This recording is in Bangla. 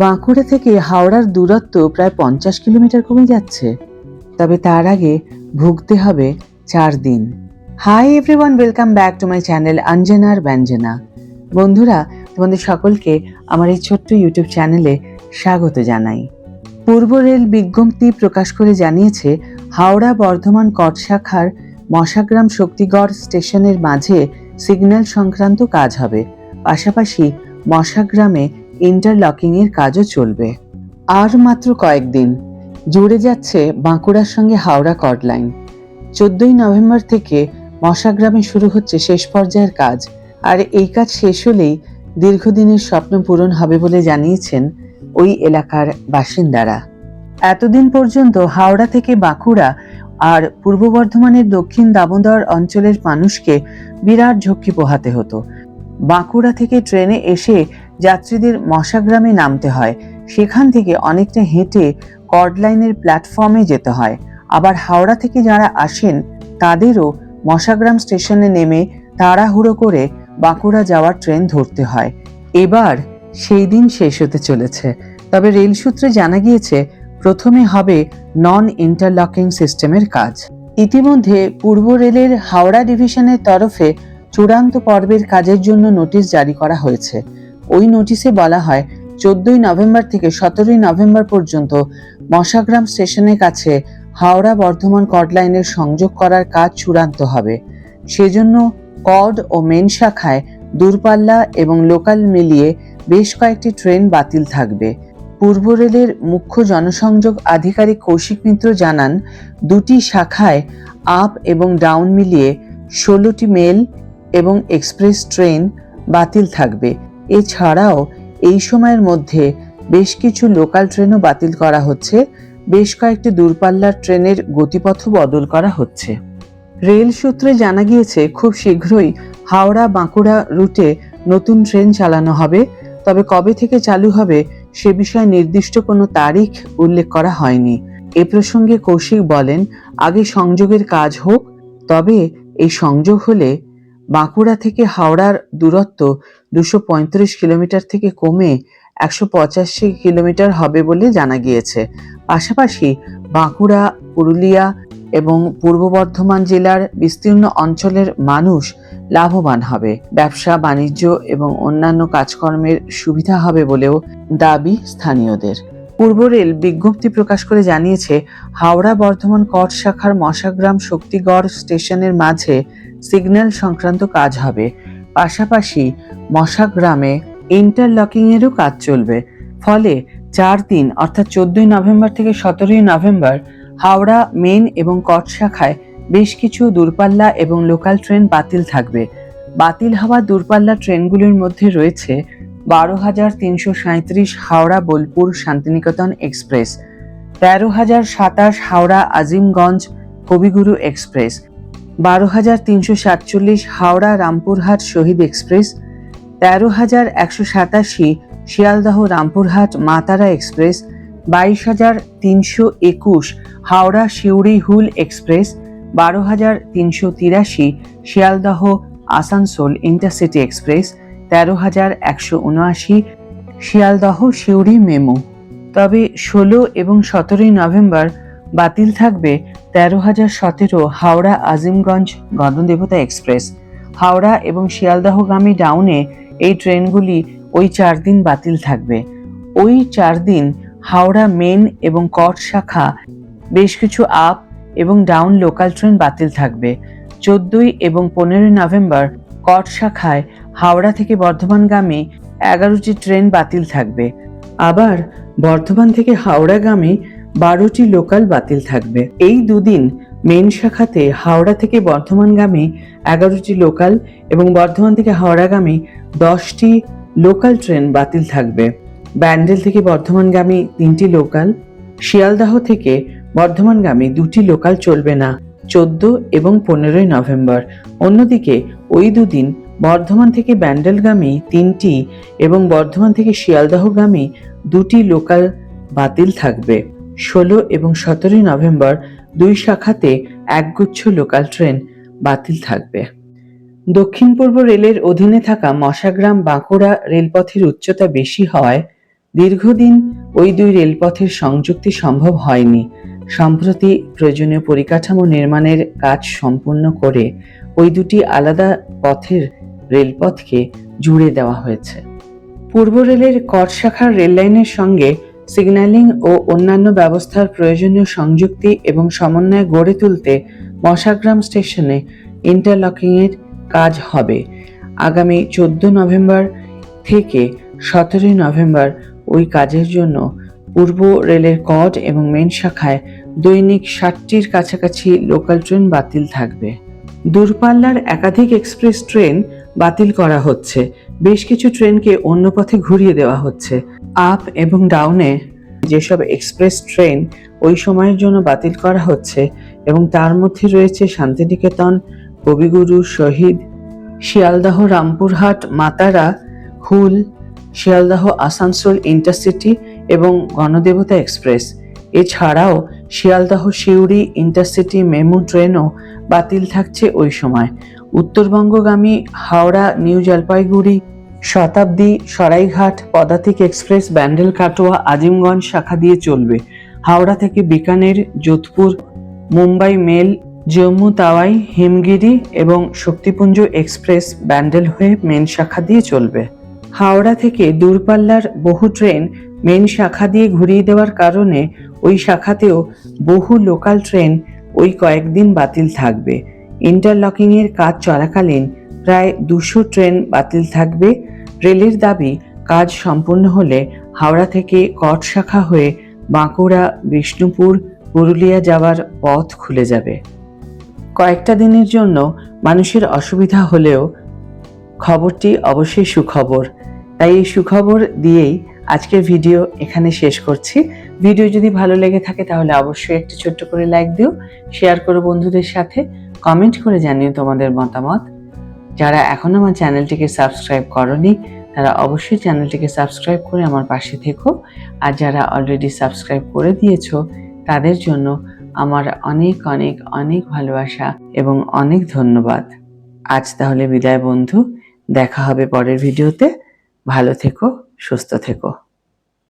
বাঁকুড়া থেকে হাওড়ার দূরত্ব প্রায় 50 কিলোমিটার কমে যাচ্ছে, তবে তার আগে ভুগতে হবে 4 দিন। Hi everyone, welcome back to my channel অঞ্জনার ব্যঞ্জনা। বন্ধুরা, তোমাদের সকলকে আমার এই ছোট্ট ইউটিউব চ্যানেলে স্বাগত জানাই। পূর্ব রেল বিজ্ঞপ্তি প্রকাশ করে জানিয়েছে, হাওড়া বর্ধমান কট শাখার মশাগ্রাম শক্তিগড় স্টেশনের মাঝে সিগন্যাল সংক্রান্ত কাজ হবে। পাশাপাশি মশাগ্রামে ইন্টারলকিং এর কাজও চলবে। আর মাত্র কয়েকদিন জুড়ে যাচ্ছে বাঁকুড়ার সঙ্গে হাওড়া কট লাইন। 14ই নভেম্বর থেকে মশাগ্রামে শুরু হচ্ছে শেষ পর্যায়ের কাজ। আর এই কাজ শেষ হলেই দীর্ঘদিনের স্বপ্ন পূরণ হবে বলে জানিয়েছেন ওই এলাকার বাসিন্দারা। এতদিন পর্যন্ত হাওড়া থেকে বাঁকুড়া আর পূর্ব বর্ধমানের দক্ষিণ দামোদর অঞ্চলের মানুষকে বিরাট ঝক্কি পোহাতে হতো। বাঁকুড়া থেকে ট্রেনে এসে যাত্রীদের মশাগ্রামে নামতে হয়, সেখান থেকে অনেকটা হেঁটে কর্ড লাইনের প্ল্যাটফর্মে যেতে হয়। আবার হাওড়া থেকে যারা আসেন তাদেরও মশাগ্রাম স্টেশনে নেমে তাড়াহুড়ো করে বাঁকুড়া যাওয়ার ট্রেন ধরতে হয়। এবার সেই দিন শেষ হতে চলেছে। তবে রেল সূত্রে জানা গিয়েছে, প্রথমে হবে নন ইন্টারলকিং সিস্টেমের কাজ। ইতিমধ্যে পূর্ব রেলের হাওড়া ডিভিশনের তরফে চূড়ান্ত পর্বের কাজের জন্য নোটিশ জারি করা হয়েছে। ওই নোটিশে বলা হয়, 14ই নভেম্বর থেকে 17ই নভেম্বর পর্যন্ত মশাগ্রাম স্টেশনের কাছে হাওড়া বর্ধমান কড লাইনের সংযোগ করার কাজ চূড়ান্ত হবে। সেজন্য কড ও মেন শাখায় দূরপাল্লা এবং লোকাল মিলিয়ে বেশ কয়েকটি ট্রেন বাতিল থাকবে। পূর্ব রেলের মুখ্য জনসংযোগ আধিকারিক কৌশিক মিত্র জানান, দুটি শাখায় আপ এবং ডাউন মিলিয়ে 16টি মেল এবং এক্সপ্রেস ট্রেন বাতিল থাকবে। এছাড়াও এই সময়ের মধ্যে বেশ কিছু লোকাল ট্রেনও বাতিল করা হচ্ছে। বেশ কয়েকটি দূরপাল্লার ট্রেনের গতিপথ বদল করা হচ্ছে। রেল সূত্রে জানা গিয়েছে, খুব শীঘ্রই হাওড়া বাঁকুড়া রুটে নতুন ট্রেন চালানো হবে। তবে কবে থেকে চালু হবে সে বিষয়ে নির্দিষ্ট কোনো তারিখ উল্লেখ করা হয়নি। এ প্রসঙ্গে কৌশিক বলেন, আগে সংযোগের কাজ হোক, তবে এই সংযোগ হলে বাঁকুড়া থেকে হাওড়ার দূরত্ব 235 কিলোমিটার থেকে কমে 185 কিলোমিটার হবে বলে জানা গিয়েছে। পাশাপাশি বাঁকুড়া, পুরুলিয়া এবং পূর্ব বর্ধমান জেলার বিস্তীর্ণ অঞ্চলের মানুষ লাভবান হবে। ব্যবসা বাণিজ্য এবং অন্যান্য কাজকর্মের সুবিধা হবে বলেও দাবি স্থানীয়দের। পূর্ব রেল বিজ্ঞপ্তি প্রকাশ করে জানিয়েছে, হাওড়া বর্ধমান কট শাখার মশাগ্রাম শক্তিগড় স্টেশনের মাঝে সিগন্যাল সংক্রান্ত কাজ হবে। পাশাপাশি মশাগ্রামে ইন্টারলকিং এরও কাজ চলবে। ফলে 4 দিন অর্থাৎ 14ই নভেম্বর থেকে 17ই নভেম্বর হাওড়া মেন এবং কট শাখায় বেশ কিছু দূরপাল্লা এবং লোকাল ট্রেন বাতিল থাকবে। বাতিল হওয়া দূরপাল্লা ট্রেনগুলির মধ্যে রয়েছে 12,337 হাওড়া বোলপুর শান্তিনিকেতন এক্সপ্রেস, 13,027 হাওড়া আজিমগঞ্জ কবিগুরু এক্সপ্রেস, 12,347 হাওড়া রামপুরহাট শহীদ এক্সপ্রেস, 13,187 শিয়ালদহ রামপুরহাট মাতারা এক্সপ্রেস, 22,321 হাওড়া সিউড়ি হুল express, 12,383 Sealdah Asansol intercity express, 13,179 Sealdah Suri memo. তবে 16 এবং 17ই নভেম্বর বাতিল থাকবে 13,017 হাওড়া আজিমগঞ্জ গণদেবতা এক্সপ্রেস। হাওড়া এবং শিয়ালদহগামী ডাউনে এই ট্রেনগুলি ওই 4 দিন বাতিল থাকবে। ওই 4 দিন হাওড়া মেন এবং কট শাখা বেশ কিছু আপ এবং ডাউন লোকাল ট্রেন বাতিল থাকবে। 14ই এবং 15ই নভেম্বর কট শাখায় হাওড়া থেকে বর্ধমানগামী 11টি ট্রেন বাতিল থাকবে। আবার বর্ধমান থেকে হাওড়াগামী 12টি লোকাল বাতিল থাকবে। এই দুদিন মেন শাখাতে হাওড়া থেকে বর্ধমানগামী 11টি লোকাল এবং বর্ধমান থেকে হাওড়াগামী 10টি লোকাল ট্রেন বাতিল থাকবে। ব্যান্ডেল থেকে বর্ধমানগামী 3টি লোকাল, শিয়ালদহ থেকে বর্ধমানগামী 2টি লোকাল চলবে না 14 এবং 15ই নভেম্বর। অন্যদিকে ওই দুদিন বর্ধমান থেকে ব্যান্ডেলগামী 3টি এবং বর্ধমান থেকে শিয়ালদহগামী 2টি লোকাল বাতিল থাকবে। 16 এবং 17ই নভেম্বর 2 শাখাতে একগুচ্ছ লোকাল ট্রেন বাতিল থাকবে। দক্ষিণ পূর্ব রেলের অধীনে থাকা মশাগ্রাম বাঁকুড়া রেলপথের উচ্চতা বেশি হওয়ায় দীর্ঘদিন ওই দুই রেলপথের সংযুক্তি সম্ভব হয়নি। সম্প্রতি প্রয়োজনীয় পরিকাঠামো নির্মাণের কাজ সম্পূর্ণ করে ওই দুটি আলাদা পথের রেলপথকে জুড়ে দেওয়া হয়েছে। পূর্ব রেলের কট শাখার রেললাইনের সঙ্গে সিগন্যালিং ও অন্যান্য ব্যবস্থার প্রয়োজনীয় সংযুক্তি এবং সমন্বয় গড়ে তুলতে মশাগ্রাম স্টেশনে ইন্টারলকিংয়ের কাজ হবে। আগামী 14 নভেম্বর থেকে 17 নভেম্বর ওই কাজের জন্য পূর্ব রেলের কট এবং মেন শাখায় দৈনিক 60টির কাছাকাছি লোকাল ট্রেন বাতিল থাকবে। দূরপাল্লার একাধিক এক্সপ্রেস ট্রেন বাতিল করা হচ্ছে। বেশ কিছু ট্রেনকে অন্য পথে ঘুরিয়ে দেওয়া হচ্ছে। আপ এবং ডাউনে যেসব এক্সপ্রেস ট্রেন ওই সময়ের জন্য বাতিল করা হচ্ছে এবং তার মধ্যে রয়েছে শান্তিনিকেতন, কবিগুরু, শহীদ, শিয়ালদহ রামপুরহাট মাতারা, হুল, শিয়ালদহ আসানসোল ইন্টারসিটি এবং গণদেবতা এক্সপ্রেস। এছাড়াও শিয়ালদহ সিউড়ি ইন্টারসিটি মেমু ট্রেনও বাতিল থাকছে ওই সময়। উত্তরবঙ্গগামী হাওড়া নিউ জলপাইগুড়ি, শতাব্দী, সরাইঘাট, পদাতিক এক্সপ্রেস ব্যান্ডেল কাটোয়া আজিমগঞ্জ শাখা দিয়ে চলবে। হাওড়া থেকে বিকানের, যোধপুর, মুম্বাই মেল, জম্মু তাওয়াই, হিমগিরি এবং শক্তিপুঞ্জ এক্সপ্রেস ব্যান্ডেল হয়ে মেন শাখা দিয়ে চলবে। হাওড়া থেকে দূরপাল্লার বহু ট্রেন মেন শাখা দিয়ে ঘুরিয়ে দেওয়ার কারণে ওই শাখাতেও বহু লোকাল ট্রেন ওই কয়েকদিন বাতিল থাকবে। ইন্টারলকিংয়ের কাজ চলাকালীন প্রায় 200 ট্রেন বাতিল থাকবে। রেলের দাবি, কাজ সম্পূর্ণ হলে হাওড়া থেকে কট শাখা হয়ে বাঁকুড়া, বিষ্ণুপুর, পুরুলিয়া যাওয়ার পথ খুলে যাবে। কয়েকটা দিনের জন্য মানুষের অসুবিধা হলেও খবরটি অবশ্যই সুখবর। তাই এই সুখবর দিয়েই আজকের ভিডিও এখানে শেষ করছি। ভিডিও যদি ভালো লেগে থাকে তাহলে অবশ্যই একটি ছোট্ট করে লাইক দিও, শেয়ার করো বন্ধুদের সাথে, কমেন্ট করে জানিও তোমাদের মতামত। যারা এখনো আমার চ্যানেলটিকে সাবস্ক্রাইব করনি তারা অবশ্যই চ্যানেলটিকে সাবস্ক্রাইব করে আমার পাশে থেকো। আর যারা অলরেডি সাবস্ক্রাইব করে দিয়েছো তাদের জন্য আমার অনেক অনেক অনেক ভালোবাসা এবং অনেক ধন্যবাদ। আজ তাহলে বিদায় বন্ধু, দেখা হবে পরের ভিডিওতে। ভালো থেকো, সুস্থ থেকো।